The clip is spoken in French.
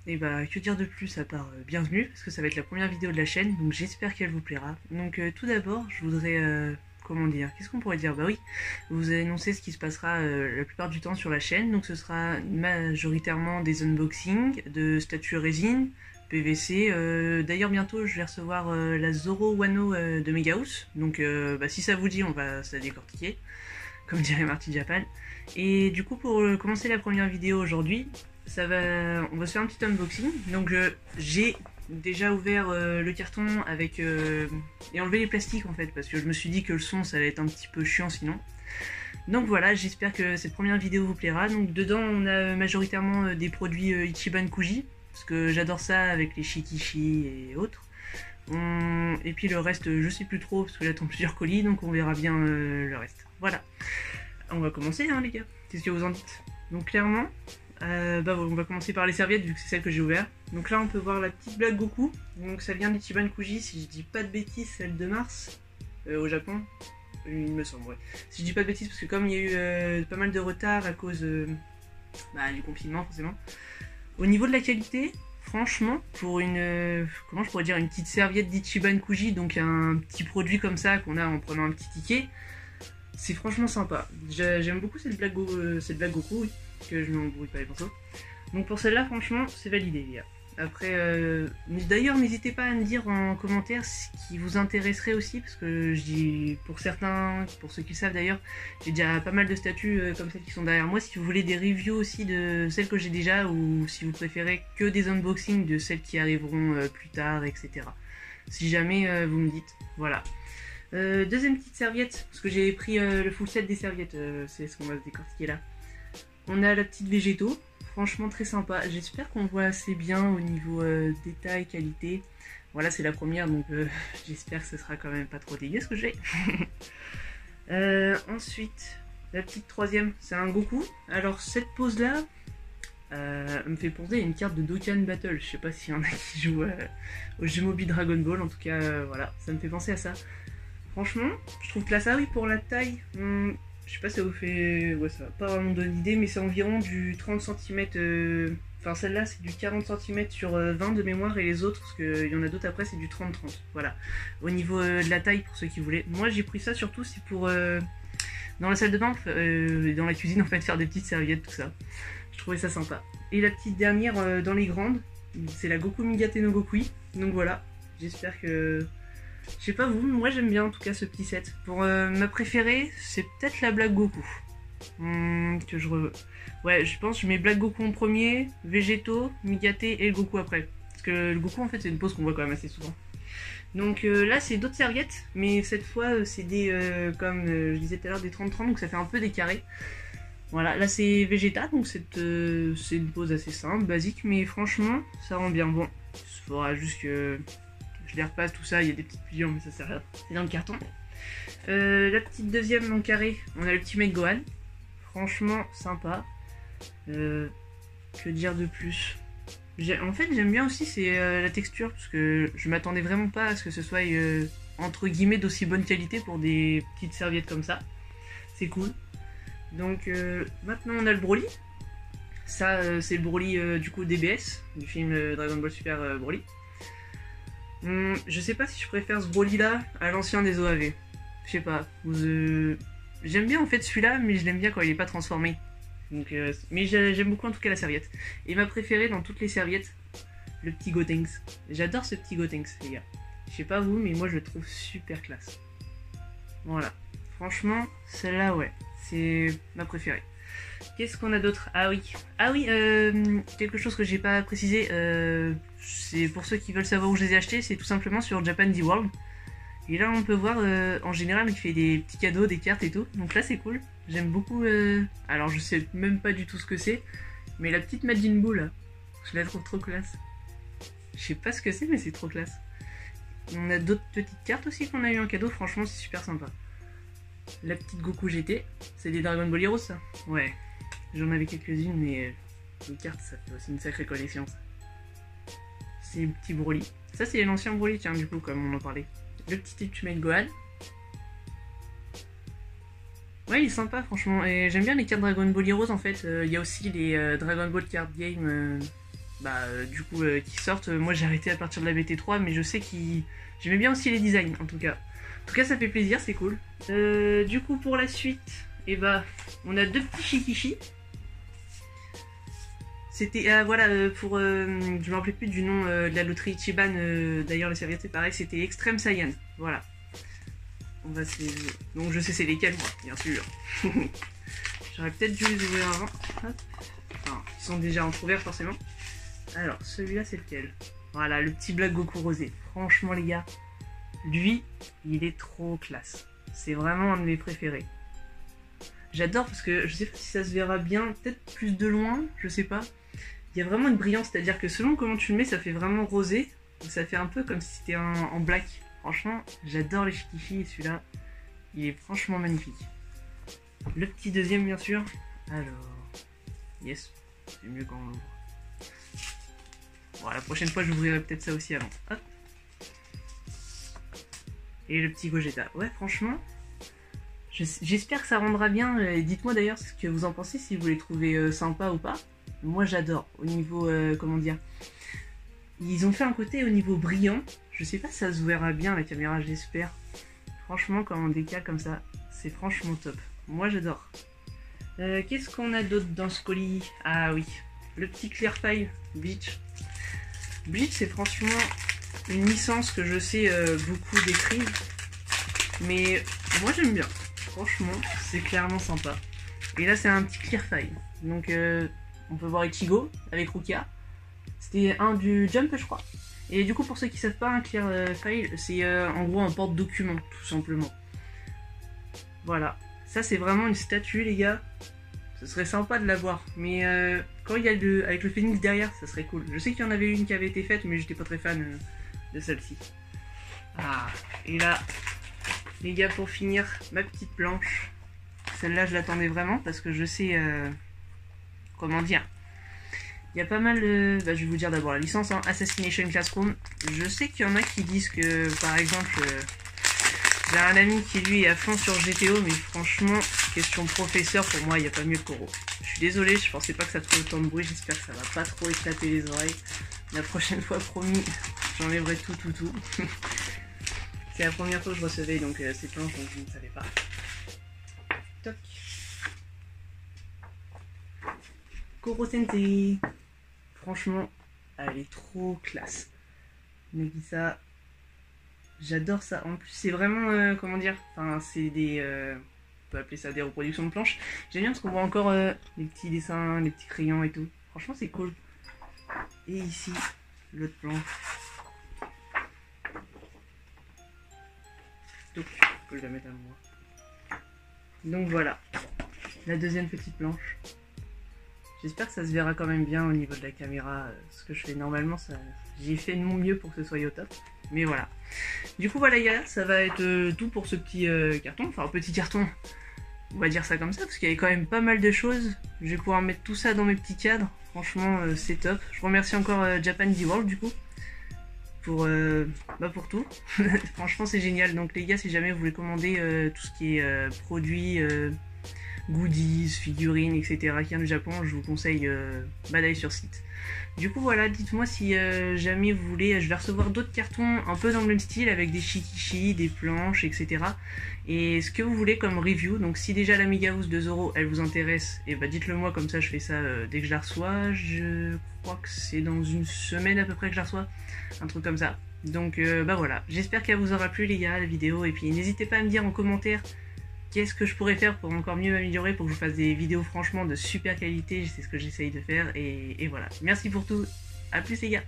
Et bah que dire de plus à part bienvenue, parce que ça va être la première vidéo de la chaîne, donc j'espère qu'elle vous plaira. Donc tout d'abord, je voudrais, comment dire, qu'est-ce qu'on pourrait dire? Bah oui, vous annoncer ce qui se passera la plupart du temps sur la chaîne, donc ce sera majoritairement des unboxings de statues résine, PVC. D'ailleurs bientôt je vais recevoir la Zoro Wano de Megahouse, donc bah, si ça vous dit on va se la décortiquer, comme dirait Marty Japan. Et du coup pour commencer la première vidéo aujourd'hui, on va se faire un petit unboxing. Donc j'ai déjà ouvert le carton avec et enlevé les plastiques en fait, parce que je me suis dit que le son ça allait être un petit peu chiant sinon. Donc voilà, j'espère que cette première vidéo vous plaira. Donc dedans on a majoritairement des produits Ichiban Kuji, parce que j'adore ça avec les shikishi et autres. Et puis le reste je sais plus trop, parce que j'attends plusieurs colis, donc on verra bien le reste. Voilà, on va commencer hein les gars, qu'est-ce que vous en dites? Donc clairement, on va commencer par les serviettes vu que c'est celle que j'ai ouvert. Donc là on peut voir la petite blague Goku. Donc ça vient d'Ichiban Kuji, si je dis pas de bêtises, celle de mars au Japon. Il me semble, ouais. Si je dis pas de bêtises, parce que comme il y a eu pas mal de retard à cause du confinement forcément. Au niveau de la qualité, franchement, pour une comment je pourrais dire, une petite serviette d'Ichiban Kuji, donc un petit produit comme ça qu'on a en prenant un petit ticket, c'est franchement sympa. J'aime beaucoup cette blague Goku, oui, que je m'embrouille pas les pinceaux. Donc pour celle-là, franchement, c'est validé, les gars. Après, d'ailleurs, n'hésitez pas à me dire en commentaire ce qui vous intéresserait aussi, parce que je dis, pour certains, pour ceux qui le savent d'ailleurs, j'ai déjà pas mal de statues comme celles qui sont derrière moi. Si vous voulez des reviews aussi de celles que j'ai déjà, ou si vous préférez que des unboxings de celles qui arriveront plus tard, etc. Si jamais vous me dites, voilà. Deuxième petite serviette, parce que j'ai pris le full set des serviettes, c'est ce qu'on va se décortiquer là. On a la petite végétaux, franchement très sympa. J'espère qu'on voit assez bien au niveau détail, qualité. Voilà, c'est la première, donc j'espère que ce sera quand même pas trop dégueu ce que j'ai. Ensuite, la petite troisième, c'est un Goku. Alors cette pose là me fait penser à une carte de Dokkan Battle. Je sais pas s'il y en a qui jouent au jeu mobile Dragon Ball, en tout cas voilà, ça me fait penser à ça. Franchement, je trouve que là ça oui, pour la taille, je sais pas si ça vous fait... Ouais, ça va pas vraiment donner d'idée, mais c'est environ du 30 cm. Enfin, celle-là, c'est du 40 cm sur 20 de mémoire, et les autres, parce qu'il y en a d'autres après, c'est du 30-30. Voilà. Au niveau de la taille, pour ceux qui voulaient. Moi, j'ai pris ça surtout, c'est pour... dans la salle de bain, dans la cuisine, en fait, faire des petites serviettes, tout ça. Je trouvais ça sympa. Et la petite dernière, dans les grandes, c'est la Goku Migate no Gokui. Donc voilà, j'espère que... Je sais pas vous, moi j'aime bien en tout cas ce petit set. Pour ma préférée, c'est peut-être la Black Goku. Ouais, je pense que je mets Black Goku en premier, Végétaux, Migate et le Goku après. Parce que le Goku en fait c'est une pose qu'on voit quand même assez souvent. Donc là c'est d'autres serviettes, mais cette fois c'est des, comme je disais tout à l'heure, des 30-30, donc ça fait un peu des carrés. Voilà, là c'est Vegeta, donc c'est une pose assez simple, basique, mais franchement ça rend bien. Bon, il faudra juste que... je les repasse, tout ça, il y a des petites pliures, mais ça sert à rien. C'est dans le carton. La petite deuxième en carré, on a le Ultimate Gohan. Franchement, sympa. Que dire de plus? En fait, j'aime bien aussi, c'est la texture, parce que je m'attendais vraiment pas à ce que ce soit, entre guillemets, d'aussi bonne qualité pour des petites serviettes comme ça. C'est cool. Donc, maintenant, on a le Broly. Ça, c'est le Broly, du coup, DBS, du film Dragon Ball Super Broly. Je sais pas si je préfère ce Broly là à l'ancien des OAV. Je sais pas. J'aime bien en fait celui-là, mais je l'aime bien quand il est pas transformé. Donc, mais j'aime beaucoup en tout cas la serviette. Et ma préférée dans toutes les serviettes, le petit Gotenks. J'adore ce petit Gotenks, les gars. Je sais pas vous, mais moi je le trouve super classe. Voilà. Franchement, celle-là, ouais. C'est ma préférée. Qu'est-ce qu'on a d'autre? Ah oui, quelque chose que j'ai pas précisé, c'est pour ceux qui veulent savoir où je les ai achetés, c'est tout simplement sur Japan D World. Et là on peut voir, en général il fait des petits cadeaux, des cartes et tout, donc là c'est cool. J'aime beaucoup, alors je sais même pas du tout ce que c'est, mais la petite Majin Buu là, je la trouve trop classe. Je sais pas ce que c'est, mais c'est trop classe. On a d'autres petites cartes aussi qu'on a eu en cadeau, franchement c'est super sympa. La petite Goku GT, c'est des Dragon Ball Heroes ça? Ouais, j'en avais quelques-unes, mais les cartes ça fait aussi une sacrée collection ça. C'est le petit Broly. Ça c'est l'ancien Broly, tiens, du coup, comme on en parlait. Le petit Ultimate Gohan. Ouais, il est sympa franchement, et j'aime bien les cartes Dragon Ball Heroes en fait. Il y a aussi les Dragon Ball Card Game du coup qui sortent. Moi j'ai arrêté à partir de la BT3, mais je sais qu'ils... J'aimais bien aussi les designs en tout cas. En tout cas ça fait plaisir, c'est cool. Du coup pour la suite, et on a deux petits Shikishi. C'était, pour... je me rappelais plus du nom de la loterie Ichiban, d'ailleurs les serviettes c'est pareil, c'était Extreme Saiyan, voilà. On va se les... Donc je sais c'est lesquels moi, bien sûr. J'aurais peut-être dû les ouvrir avant. Hop. Enfin, ils sont déjà entrouverts forcément. Alors, celui-là c'est lequel? Voilà, le petit Black Goku rosé. Franchement les gars, lui, il est trop classe. C'est vraiment un de mes préférés. J'adore parce que je sais pas si ça se verra bien, peut-être plus de loin, je sais pas. Il y a vraiment une brillance, c'est-à-dire que selon comment tu le mets, ça fait vraiment rosé. Donc ça fait un peu comme si c'était en black. Franchement, j'adore les Shikishi et celui-là, il est franchement magnifique. Le petit deuxième, bien sûr. Alors, yes, c'est mieux quand on l'ouvre. Bon, la prochaine fois, j'ouvrirai peut-être ça aussi avant. Hop. Et le petit Gogeta. Ouais, franchement, j'espère que ça rendra bien. Dites-moi d'ailleurs ce que vous en pensez, si vous les trouvez sympas ou pas. Moi, j'adore. Au niveau, comment dire, ils ont fait un côté au niveau brillant. Je sais pas si ça se verra bien à la caméra, j'espère. Franchement, quand on décale comme ça, c'est franchement top. Moi, j'adore. Qu'est-ce qu'on a d'autre dans ce colis? Ah oui, le petit Clear File Bleach. Bleach, c'est franchement une licence que je sais beaucoup décrire. Mais moi, j'aime bien. Franchement, c'est clairement sympa. Et là, c'est un petit Clear File. Donc, on peut voir Ichigo avec Rukia. C'était un du Jump, je crois. Et du coup, pour ceux qui savent pas, un Clear File, c'est en gros un porte-document, tout simplement. Voilà. Ça, c'est vraiment une statue, les gars. Ce serait sympa de l'avoir. Mais quand il y a avec le phénix derrière, ça serait cool. Je sais qu'il y en avait une qui avait été faite, mais j'étais pas très fan de celle-ci. Ah, et là, les gars, pour finir, ma petite planche. Celle-là, je l'attendais vraiment parce que je sais... comment dire, il y a pas mal de... je vais vous dire d'abord la licence, hein, Assassination Classroom. Je sais qu'il y en a qui disent que, par exemple, j'ai un ami qui lui est à fond sur GTO, mais franchement, question professeur, pour moi, il n'y a pas mieux que Koro. Je suis désolée, je pensais pas que ça ferait autant de bruit, j'espère que ça va pas trop éclater les oreilles. La prochaine fois, promis, j'enlèverai tout. C'est la première fois que je recevais donc ces planches, donc je ne savais pas. Toc. Koro Sensei. Franchement, elle est trop classe. Nagisa, j'adore ça. En plus, c'est vraiment, comment dire, enfin, c'est des, on peut appeler ça des reproductions de planches. J'aime bien parce qu'on voit encore les petits dessins, les petits crayons et tout. Franchement, c'est cool. Et ici, l'autre planche. Donc, je peux la mettre à moi. Donc voilà, la deuxième petite planche. J'espère que ça se verra quand même bien au niveau de la caméra, ce que je fais normalement, j'ai fait de mon mieux pour que ce soit au top. Mais voilà. Du coup voilà les gars, ça va être tout pour ce petit carton, enfin petit carton, on va dire ça comme ça, parce qu'il y avait quand même pas mal de choses. Je vais pouvoir mettre tout ça dans mes petits cadres, franchement c'est top. Je remercie encore Japan D-World du coup, pour tout. Franchement c'est génial, donc les gars si jamais vous voulez commander tout ce qui est produits, goodies, figurines, etc. qui vient du Japon, je vous conseille d'aller sur site. Du coup voilà, dites-moi si jamais vous voulez, je vais recevoir d'autres cartons un peu dans le même style avec des shikishi, des planches, etc. Et ce que vous voulez comme review, donc si déjà la Mega House de Zoro elle vous intéresse, et dites-le moi, comme ça je fais ça dès que je la reçois. Je crois que c'est dans une semaine à peu près que je la reçois, un truc comme ça. Donc voilà, j'espère qu'elle vous aura plu les gars la vidéo, et puis n'hésitez pas à me dire en commentaire qu'est-ce que je pourrais faire pour encore mieux m'améliorer, pour que je vous fasse des vidéos franchement de super qualité. C'est ce que j'essaye de faire, et voilà. Merci pour tout, à plus les gars.